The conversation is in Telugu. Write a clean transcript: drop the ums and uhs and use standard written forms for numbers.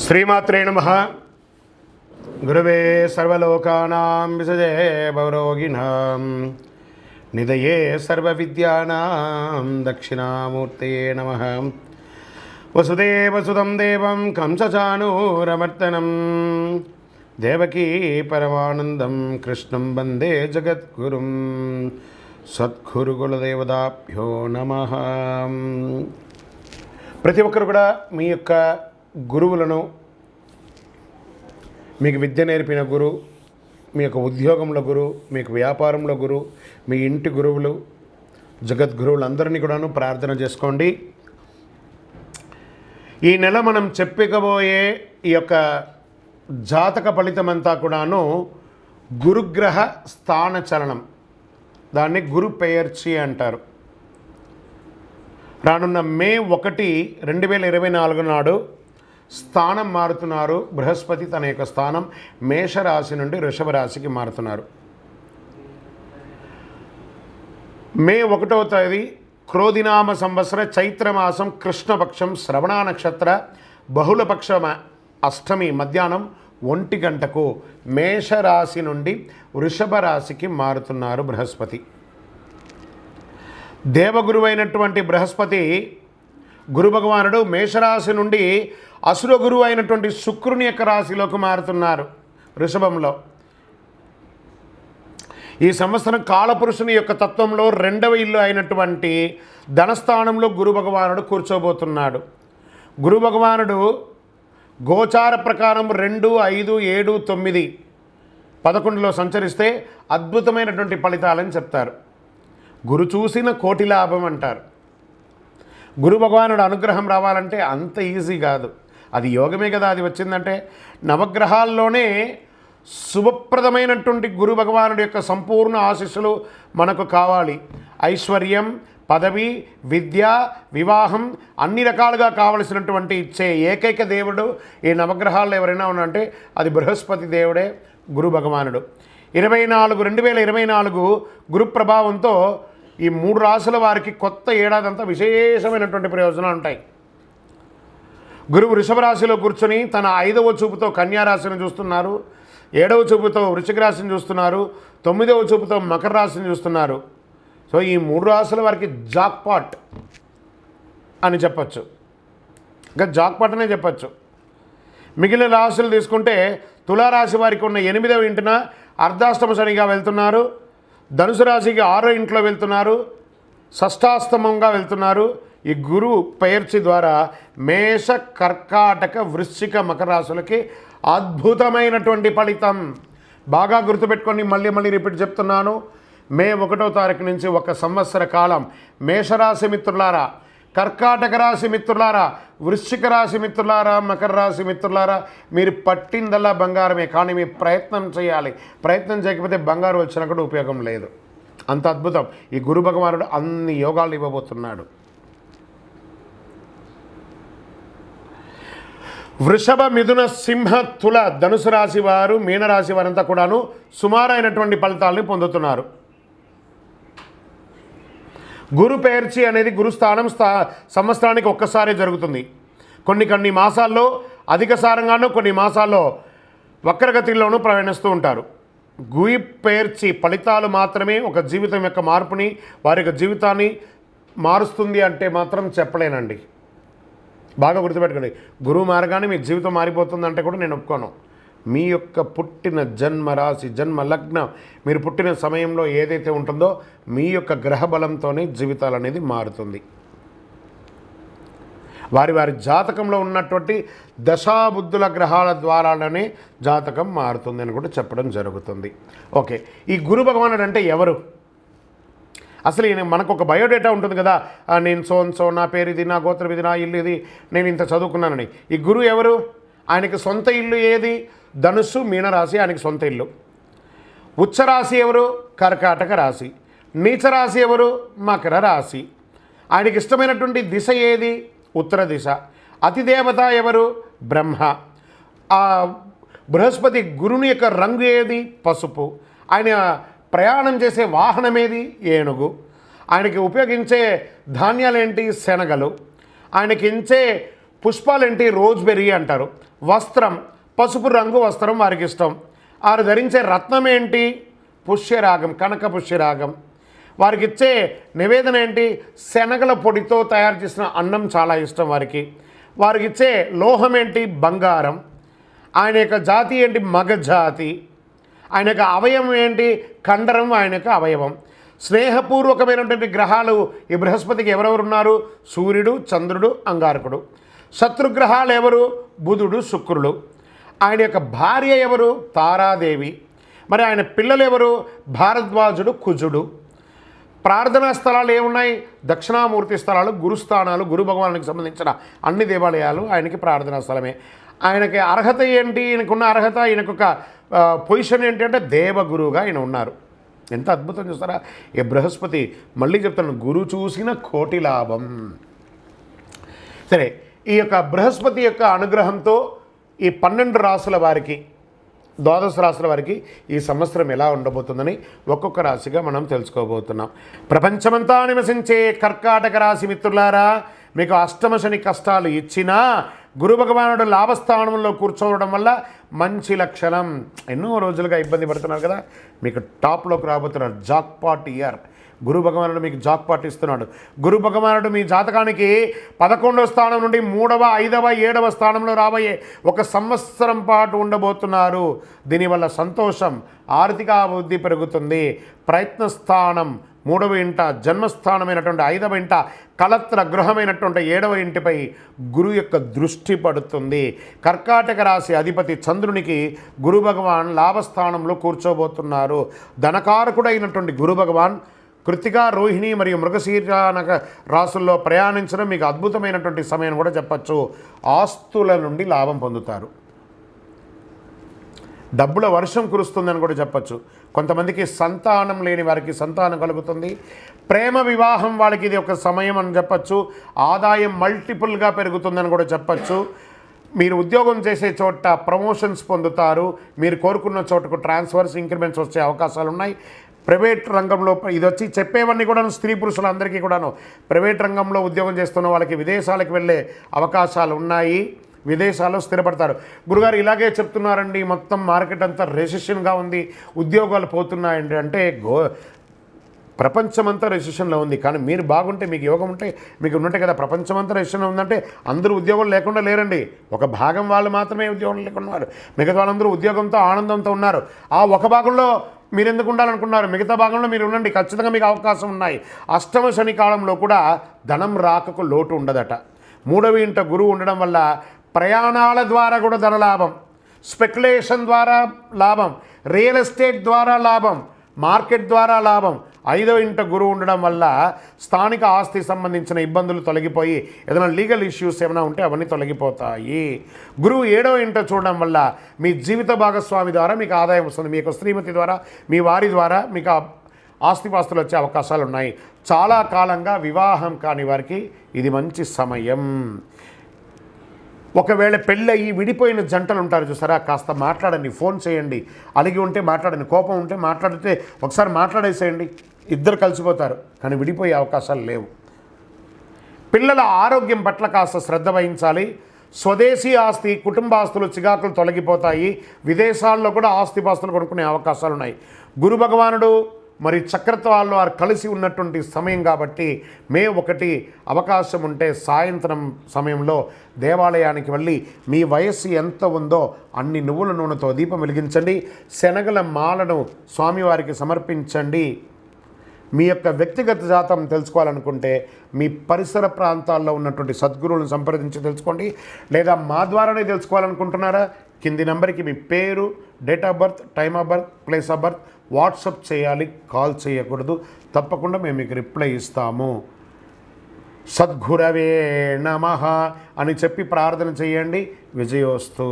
శ్రీమాత్రే నమః. గురవే సర్వలోకానాం విసజే భవరోగిణాం నిదయే సర్వవిద్యానాం దక్షిణామూర్తయే నమః. వసుదేవసుతం దేవం కంసచానూరమర్దనం దేవకీ పరమానందం కృష్ణం వందే జగద్గురుం. సద్గురుకులదేవతాభ్యో నమః. ప్రతి ఒక్కరు కూడా మీ యొక్క గురువులను, మీకు విద్య నేర్పిన గురు, మీ యొక్క ఉద్యోగంలో గురు, మీకు వ్యాపారంలో గురు, మీ ఇంటి గురువులు, జగద్గురువులందరినీ కూడాను ప్రార్థన చేసుకోండి. ఈ నెల మనం చెప్పుకోబోయే ఈ యొక్క జాతక ఫలితమంతా కూడాను గురుగ్రహ స్థాన చలనం, దాన్ని గురు పెయర్చి అంటారు. రానున్న మే 1, 2024 నాడు స్థానం మారుతున్నారు. బృహస్పతి తన యొక్క స్థానం మేషరాశి నుండి వృషభ రాశికి మారుతున్నారు. మే 1వ తేదీ క్రోధినామ సంవత్సర చైత్రమాసం కృష్ణపక్షం శ్రవణ నక్షత్ర బహుళపక్ష అష్టమి మధ్యాహ్నం 1 గంటకు మేషరాశి నుండి వృషభ రాశికి మారుతున్నారు బృహస్పతి. దేవగురువైనటువంటి బృహస్పతి గురు భగవానుడు మేషరాశి నుండి అసుర గురువు అయినటువంటి శుక్రుని యొక్క రాశిలోకి మారుతున్నారు వృషభంలో. ఈ సంవత్సరం కాలపురుషుని యొక్క తత్వంలో 2వ ఇల్లు అయినటువంటి ధనస్థానంలో గురు భగవానుడు కూర్చోబోతున్నాడు. గురు భగవానుడు గోచార ప్రకారం 2, 5, 7, 9, 11లో సంచరిస్తే అద్భుతమైనటువంటి ఫలితాలని చెప్తారు. గురు చూసిన కోటి లాభం అంటారు. గురు భగవానుడు అనుగ్రహం రావాలంటే అంత ఈజీ కాదు. అది యోగమే కదా. అది వచ్చిందంటే నవగ్రహాల్లోనే శుభప్రదమైనటువంటి గురు భగవానుడి యొక్క సంపూర్ణ ఆశీస్సులు మనకు కావాలి. ఐశ్వర్యం, పదవి, విద్య, వివాహం అన్ని రకాలుగా కావలసినటువంటి ఇచ్చే ఏకైక దేవుడు ఈ నవగ్రహాల్లో ఎవరైనా ఉన్నారంటే అది బృహస్పతి దేవుడే, గురు భగవానుడు. 2024 గురు ప్రభావంతో ఈ 3 రాశుల వారికి కొత్త ఏడాదంతా విశేషమైనటువంటి ప్రయోజనాలు ఉంటాయి. గురువు వృషభ రాశిలో కూర్చొని తన 5వ చూపుతో కన్యా రాశిని చూస్తున్నారు, 7వ చూపుతో వృశ్చిక రాశిని చూస్తున్నారు, 9వ చూపుతో మకర రాశిని చూస్తున్నారు. సో ఈ 3 రాశుల వారికి జాక్పాట్ అని చెప్పచ్చు, ఇంకా జాక్పాట్ అనే చెప్పచ్చు. మిగిలిన రాశులు తీసుకుంటే తులారాశి వారికి ఉన్న 8వ ఇంటిన అర్ధాష్టమ శనిగా వెళ్తున్నారు, ధనుసు రాశికి 6వ ఇంట్లో వెళ్తున్నారు, షష్టాష్టమంగా వెళ్తున్నారు. ఈ గురువు పెయర్చి ద్వారా మేష, కర్కాటక, వృశ్చిక, మకర రాశులకి అద్భుతమైనటువంటి ఫలితం. బాగా గుర్తుపెట్టుకొని మళ్ళీ రిపీట్ చెప్తున్నాను. మే 1వ తారీఖు నుంచి 1 సంవత్సర కాలం మేషరాశి మిత్రులారా, కర్కాటక రాశి మిత్రులారా, వృశ్చిక రాశి మిత్రులారా, మకర రాశి మిత్రులారా, మీరు పట్టిందల్లా బంగారమే. కానీ మీ ప్రయత్నం చేయాలి. ప్రయత్నం చేయకపోతే బంగారు వచ్చినా కూడా ఉపయోగం లేదు. అంత అద్భుతం. ఈ గురు భగవానుడు అన్ని యోగాలు ఇవ్వబోతున్నాడు. వృషభ, మిథున, సింహ, తుల, ధనుసు రాశి వారు, మీనరాశి వారంతా కూడాను సుమారైనటువంటి ఫలితాలని పొందుతున్నారు. గురు పెయర్చి అనేది గురుస్థానం సంవత్సరానికి ఒక్కసారి జరుగుతుంది. కొన్ని మాసాల్లో అధిక సారంగానూ, కొన్ని మాసాల్లో వక్రగతిలోనూ ప్రయాణిస్తూ ఉంటారు. గురు పెయర్చి ఫలితాలు మాత్రమే ఒక జీవితం యొక్క మార్పుని, వారి యొక్క జీవితాన్ని మారుస్తుంది అంటే మాత్రం చెప్పలేనండి. బాగా గుర్తుపెట్టుకోండి. గురువు మారగానే మీ జీవితం మారిపోతుందంటే కూడా నేను ఒప్పుకోను. మీ యొక్క పుట్టిన జన్మ రాశి, జన్మ లగ్నం, మీరు పుట్టిన సమయంలో ఏదైతే ఉంటుందో మీ యొక్క గ్రహ బలంతోనే జీవితాలు అనేది మారుతుంది. వారి జాతకంలో ఉన్నటువంటి దశాబుద్ధుల గ్రహాల ద్వారానే జాతకం మారుతుంది అని కూడా చెప్పడం జరుగుతుంది. ఓకే, ఈ గురు భగవానుడు అంటే ఎవరు? అసలు మనకు ఒక బయోడేటా ఉంటుంది కదా, నేను సో నా పేరు ఇది, నా గోత్రం ఇది, నా ఇల్లు ఇది, నేను ఇంత చదువుకున్నానని. ఈ గురువు ఎవరు? ఆయనకి సొంత ఇల్లు ఏది? ధనుస్సు, మీనరాశి ఆయనకి సొంత ఇల్లు. ఉచ్చరాశి ఎవరు? కర్కాటక రాశి. నీచరాశి ఎవరు? మకర రాశి. ఆయనకి ఇష్టమైనటువంటి దిశ ఏది? ఉత్తర దిశ. అతిదేవత ఎవరు? బ్రహ్మ. బృహస్పతి గురుని యొక్క రంగు ఏది? పసుపు. ఆయన ప్రయాణం చేసే వాహనం ఏది? ఏనుగు. ఆయనకి ఉపయోగించే ధాన్యాలు ఏంటి? శనగలు. ఆయనకి ఇచ్చే పుష్పాలేంటి? రోజ్బెర్రీ అంటారు. వస్త్రం పసుపు రంగు వస్త్రం వారికి ఇష్టం. వారు ధరించే రత్నం ఏంటి? పుష్యరాగం, కనక పుష్యరాగం. వారికి ఇచ్చే నివేదన ఏంటి? శనగల పొడితో తయారు చేసిన అన్నం చాలా ఇష్టం వారికి. వారికి ఇచ్చే లోహం ఏంటి? బంగారం. ఆయన యొక్క జాతి ఏంటి? మగ జాతి. ఆయన యొక్క అవయవం ఏంటి? కండరం ఆయన యొక్క అవయవం. స్నేహపూర్వకమైనటువంటి గ్రహాలు ఈ బృహస్పతికి ఎవరెవరున్నారు? సూర్యుడు, చంద్రుడు, అంగారకుడు. శత్రుగ్రహాలు ఎవరు? బుధుడు, శుక్రుడు. ఆయన యొక్క భార్య ఎవరు? తారాదేవి. మరి ఆయన పిల్లలు ఎవరు? భారద్వాజుడు, కుజుడు. ప్రార్థనా స్థలాలు ఏమున్నాయి? దక్షిణామూర్తి స్థలాలు, గురుస్థానాలు, గురు భగవానునికి సంబంధించిన అన్ని దేవాలయాలు ఆయనకి ప్రార్థనా స్థలమే. ఆయనకి అర్హత ఏంటి? ఈయనకున్న అర్హత, ఈయనకొక పొజిషన్ ఏంటి అంటే దేవగురువుగా ఆయన ఉన్నారు. ఎంత అద్భుతం చూస్తారా ఈ బృహస్పతి. మళ్ళీ చెప్తాను, గురు చూసిన కోటి లాభం. సరే, ఈ యొక్క బృహస్పతి యొక్క అనుగ్రహంతో ఈ 12 రాసుల వారికి, ద్వాదశ రాశుల వారికి ఈ సంవత్సరం ఎలా ఉండబోతుందని ఒక్కొక్క రాశిగా మనం తెలుసుకోబోతున్నాం. ప్రపంచమంతా నివసించే కర్కాటక రాశి మిత్రులారా, మీకు అష్టమ శని కష్టాలు ఇచ్చినా గురు భగవానుడు లాభస్థానంలో కూర్చోవడం వల్ల మంచి లక్షణం. ఎన్నో రోజులుగా ఇబ్బంది పడుతున్నారు కదా, మీకు టాప్లోకి రాబోతున్నారు. Jackpot year. గురు భగవానుడు మీకు జాక్పాట్ ఇస్తున్నాడు. గురు భగవానుడు మీ జాతకానికి 11వ స్థానం నుండి 3వ, 5వ, 7వ స్థానంలో రాబోయే ఒక సంవత్సరం పాటు ఉండబోతున్నారు. దీనివల్ల సంతోషం, ఆర్థిక అభివృద్ధి పెరుగుతుంది. ప్రయత్న స్థానం 3వ ఇంట, జన్మస్థానమైనటువంటి 5వ ఇంట, కలత్ర గృహమైనటువంటి 7వ ఇంటిపై గురు యొక్క దృష్టి పడుతుంది. కర్కాటక రాశి అధిపతి చంద్రునికి గురు భగవాన్ లాభస్థానంలో కూర్చోబోతున్నారు. ధనకారకుడైనటువంటి గురు భగవాన్ కృతిక, రోహిణి మరియు మృగశీర రాసుల్లో ప్రయాణించడం మీకు అద్భుతమైనటువంటి సమయం కూడా చెప్పచ్చు. ఆస్తుల నుండి లాభం పొందుతారు. డబ్బుల వర్షం కురుస్తుందని కూడా చెప్పచ్చు. కొంతమందికి సంతానం లేని వారికి సంతానం కలుగుతుంది. ప్రేమ వివాహం వాళ్ళకి ఇది ఒక సమయం అని చెప్పచ్చు. ఆదాయం మల్టిపుల్గా పెరుగుతుందని కూడా చెప్పచ్చు. మీరు ఉద్యోగం చేసే చోట ప్రమోషన్స్ పొందుతారు. మీరు కోరుకున్న చోటకు ట్రాన్స్ఫర్స్, ఇంక్రిమెంట్స్ వచ్చే అవకాశాలు ఉన్నాయి. ప్రైవేట్ రంగంలో ఇది వచ్చి చెప్పేవన్నీ కూడా స్త్రీ పురుషులందరికీ కూడాను ప్రైవేట్ రంగంలో ఉద్యోగం చేస్తున్న వాళ్ళకి విదేశాలకు వెళ్ళే అవకాశాలు ఉన్నాయి. విదేశాల్లో స్థిరపడతారు. గురుగారు ఇలాగే చెప్తున్నారండి, మొత్తం మార్కెట్ అంతా రెసిషన్గా ఉంది, ఉద్యోగాలు పోతున్నాయండి అంటే ప్రపంచమంతా రెసిషన్లో ఉంది. కానీ మీరు బాగుంటే, మీకు యోగం ఉంటే మీకు ఉన్నట్టే కదా. ప్రపంచమంతా రెసిషన్లో ఉందంటే అందరూ ఉద్యోగం లేకుండా లేరండి. ఒక భాగం వాళ్ళు మాత్రమే ఉద్యోగం లేకుండా ఉన్నారు. మిగతా వాళ్ళందరూ ఉద్యోగంతో ఆనందంతో ఉన్నారు. ఆ ఒక భాగంలో మీరు ఎందుకు ఉండాలనుకున్నారు? మిగతా భాగంలో మీరు ఉండండి, ఖచ్చితంగా మీకు అవకాశం ఉన్నాయి. అష్టమ శని కాలంలో కూడా ధనం రాకకు లోటు ఉండదట. 3వ ఇంట గురువు ఉండడం వల్ల ప్రయాణాల ద్వారా కూడా ధనలాభం, స్పెక్యులేషన్ ద్వారా లాభం, రియల్ ఎస్టేట్ ద్వారా లాభం, మార్కెట్ ద్వారా లాభం. 5వ ఇంట గురువు ఉండడం వల్ల స్థానిక ఆస్తి సంబంధించిన ఇబ్బందులు తొలగిపోయి ఏదైనా లీగల్ ఇష్యూస్ ఏమైనా ఉంటే అవన్నీ తొలగిపోతాయి. గురువు 7వ ఇంట చూడడం వల్ల మీ జీవిత భాగస్వామి ద్వారా మీకు ఆదాయం వస్తుంది. మీకు శ్రీమతి ద్వారా, మీ వారి ద్వారా మీకు ఆస్తిపాస్తులు వచ్చే అవకాశాలు ఉన్నాయి. చాలా కాలంగా వివాహం కాని వారికి ఇది మంచి సమయం. ఒకవేళ పెళ్ళయి విడిపోయిన జంటలు ఉంటారు చూసారా, కాస్త మాట్లాడండి, ఫోన్ చేయండి. అలిగి ఉంటే మాట్లాడండి, కోపం ఉంటే మాట్లాడితే ఒకసారి మాట్లాడేసేయండి, ఇద్దరు కలిసిపోతారు. కానీ విడిపోయే అవకాశాలు లేవు. పిల్లల ఆరోగ్యం పట్ల కాస్త శ్రద్ధ వహించాలి. స్వదేశీ ఆస్తి, కుటుంబాస్తులు, చికాకులు తొలగిపోతాయి. విదేశాల్లో కూడా ఆస్తిపాస్తులు కొనుక్కునే అవకాశాలు ఉన్నాయి. గురు భగవానుడు మరి చక్రత్వాల్లో వారు కలిసి ఉన్నటువంటి సమయం కాబట్టి మే 1 అవకాశం ఉంటే సాయంత్రం సమయంలో దేవాలయానికి వెళ్ళి మీ వయస్సు ఎంత ఉందో అన్ని నువ్వుల నూనెతో దీపం వెలిగించండి. శనగల మాలను స్వామివారికి సమర్పించండి. మీ యొక్క వ్యక్తిగత జాతం తెలుసుకోవాలనుకుంటే మీ పరిసర ప్రాంతాల్లో ఉన్నటువంటి సద్గురువులను సంప్రదించి తెలుసుకోండి. లేదా మా ద్వారానే తెలుసుకోవాలనుకుంటున్నారా? కింది నెంబర్కి మీ పేరు, date of birth, time of birth, place of birth WhatsApp చేయాలి, కాల్ చేయకూడదు. తప్పకుండా మేము మీకు రిప్లై ఇస్తాము. సద్గురవే నమః అని చెప్పి ప్రార్థన చేయండి. విజయోస్తు.